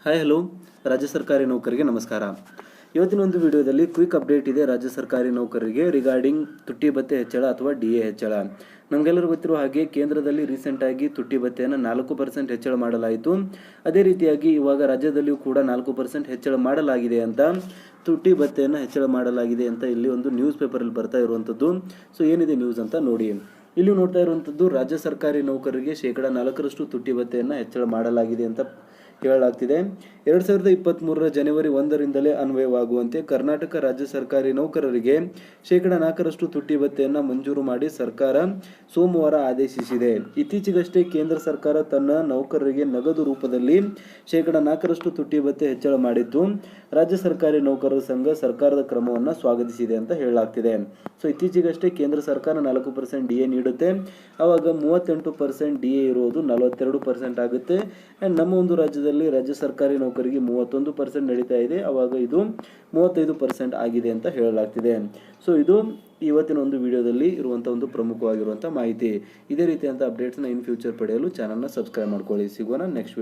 Hi hello ರಾಜ್ಯ ಸರ್ಕಾರಿ ನೌಕರರಿಗೆ ನಮಸ್ಕಾರ. ಇವತ್ತಿನ ಒಂದು ವಿಡಿಯೋದಲ್ಲಿ ಕ್ವಿಕ್ ಅಪ್ಡೇಟ್ ಇದೆ ರಾಜ್ಯ ಸರ್ಕಾರಿ ನೌಕರರಿಗೆ ರಿಗಾರ್ಡಿಂಗ್ ತುಟ್ಟಿ ಭತ್ಯೆ ಹೆಚ್ಚಳ ಅಥವಾ DA ಹೆಚ್ಚಳ. ನಮಗೆಲ್ಲರೂ ಗೊತ್ತಿರುವ ಹಾಗೆ ಕೇಂದ್ರದಲ್ಲಿ ರೀಸೆಂಟಾಗಿ ತುಟ್ಟಿ ಭತ್ಯೆಯನ್ನು 4% ಹೆಚ್ಚಳ ಮಾಡಲಾಯಿತು. ಅದೇ ರೀತಿಯಾಗಿ ಇವಾಗ ರಾಜ್ಯದಲ್ಲಿಯೂ ಕೂಡ 4% ಹೆಚ್ಚಳ ಮಾಡಲಾಗಿದೆ ಅಂತ, ತುಟ್ಟಿ ಭತ್ಯೆಯನ್ನು ಹೆಚ್ಚಳ ಮಾಡಲಾಗಿದೆ ಅಂತ ಇಲ್ಲಿ ಒಂದು ನ್ಯೂಸ್ ಪೇಪರಲ್ಲಿ ಬರ್ತಾ ಇರುವಂಥದ್ದು. ಸೊ ಏನಿದೆ ನ್ಯೂಸ್ ಅಂತ ನೋಡಿ. ಇಲ್ಲಿ ನೋಡ್ತಾ ಇರುವಂಥದ್ದು ರಾಜ್ಯ ಸರ್ಕಾರಿ ನೌಕರರಿಗೆ 4% ತುಟ್ಟಿ ಭತ್ಯೆಯನ್ನು ಹೆಚ್ಚಳ ಮಾಡಲಾಗಿದೆ ಅಂತ ಹೇಳಲಾಗ್ತಿದೆ. 2023 ಜನವರಿ 1ರಿಂದಲೇ ಅನ್ವಯವಾಗುವಂತೆ ಕರ್ನಾಟಕ ರಾಜ್ಯ ಸರ್ಕಾರಿ ನೌಕರರಿಗೆ 4% ತುಟ್ಟಿ ಭತ್ಯೆಯನ್ನು ಮಂಜೂರು ಮಾಡಿ ಸರ್ಕಾರ ಸೋಮವಾರ ಆದೇಶಿಸಿದೆ. ಇತ್ತೀಚೆಗಷ್ಟೇ ಕೇಂದ್ರ ಸರ್ಕಾರ ತನ್ನ ನೌಕರರಿಗೆ ನಗದು ರೂಪದಲ್ಲಿ 4% ತುಟ್ಟಿ ಭತ್ಯೆ ಹೆಚ್ಚಳ ಮಾಡಿದ್ದು, ರಾಜ್ಯ ಸರ್ಕಾರಿ ನೌಕರರ ಸಂಘ ಸರ್ಕಾರದ ಕ್ರಮವನ್ನು ಸ್ವಾಗತಿಸಿದೆ ಅಂತ ಹೇಳಲಾಗ್ತಿದೆ. ಸೊ ಇತ್ತೀಚೆಗಷ್ಟೇ ಕೇಂದ್ರ ಸರ್ಕಾರ 4% DA ನೀಡುತ್ತೆ, ಆವಾಗ 38% DA ಇರೋದು 42% ಆಗುತ್ತೆ. ಆ್ಯಂಡ್ ನಮ್ಮ ಒಂದು ರಾಜ್ಯದಲ್ಲಿ ರಾಜ್ಯ ಸರ್ಕಾರಿ ನೌಕರಿಗೆ 31% ನಡೀತಾ ಇದೆ, ಆವಾಗ ಇದು 35% ಆಗಿದೆ ಅಂತ ಹೇಳಲಾಗ್ತಿದೆ. ಸೊ ಇದು ಇವತ್ತಿನ ಒಂದು ವಿಡಿಯೋದಲ್ಲಿ ಇರುವಂಥ ಒಂದು ಪ್ರಮುಖವಾಗಿರುವಂಥ ಮಾಹಿತಿ. ಇದೇ ರೀತಿಯಂಥ ಅಪ್ಡೇಟ್ಸ್ನ ಇನ್ ಫ್ಯೂಚರ್ ಪಡೆಯಲು ಚಾನಲ್ನ ಸಬ್ಸ್ಕ್ರೈಬ್ ಮಾಡ್ಕೊಳ್ಳಿ. ಸಿಗೋಣ ನೆಕ್ಸ್ಟ್ ವಿಡಿಯೋ.